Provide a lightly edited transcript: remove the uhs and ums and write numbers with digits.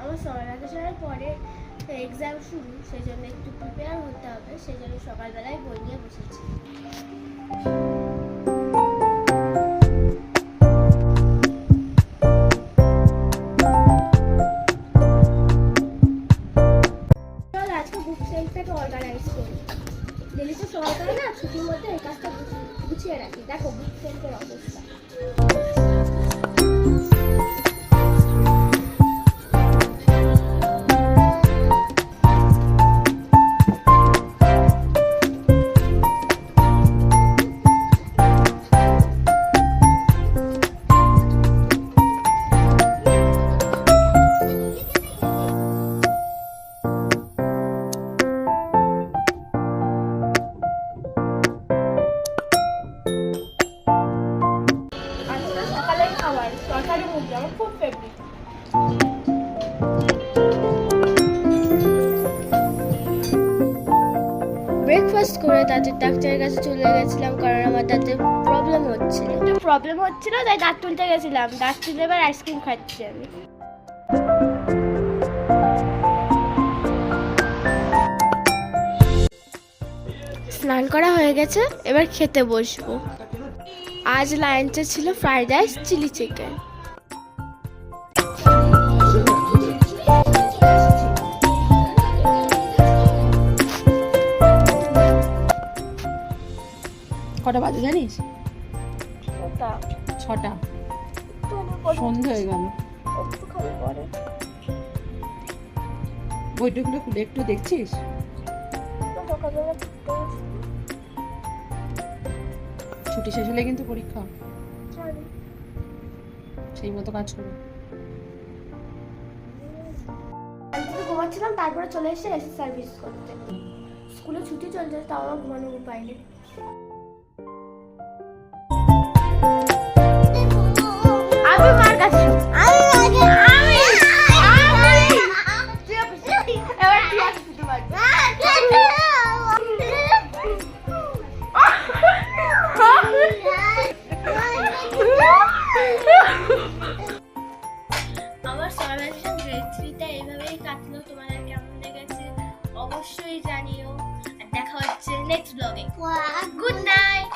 আমার সামার ভ্যাকেশনের পরে এক্সাম শুরু, সেই জন্য একটু প্রিপেয়ার হতে হবে, সেই জন্য সকালবেলায় বই নিয়ে বসেছি। চল আজকে বুক সেলফটাকে অর্গানাইজ করি। ডেলি তো সরকার না ছুটির মধ্যে এই কাজটা গুছিয়ে রাখি। দেখো বুক সেলফের অবস্থা। সরকারি মুদ্রা আমার খুব ফেভারিট। ব্রেকফাস্ট করে দাঁতের ডাক্তারের কাছে চলে গেছিলাম, কারণ আমার দাঁতের প্রবলেম হচ্ছিল তাই দাঁত তুলতে গেছিলাম। দাঁত তুলে এবার আইসক্রিম খাচ্ছি আমি। স্নান করা হয়ে গেছে, এবার খেতে বসবো। আজ লাঞ্চে ছিল ফ্রাইড রাইস, চিলি চিকেন। কটা বাজে জানিস? 6টা। সন্ধে হয়ে গেল। বইটুগুলো খুলে একটু দেখছিস? ছুটি শেষ হলে কিন্তু পরীক্ষা, সেই মতো কাজ করো। ঘুমাচ্ছিলাম, তারপরে চলে এসে এসি সার্ভিস করতে। স্কুলে ছুটি চলছে, তাও আমার ঘুমানোর উপায় নেই। আমি মার কাছে আমার সামার ভ্যাকেশন গ্রেড 3টা এইভাবেই কাটলো। তোমাদের কেমন লেগেছে অবশ্যই জানিও। আর দেখা হচ্ছে নেক্সট ব্লগে। Good night.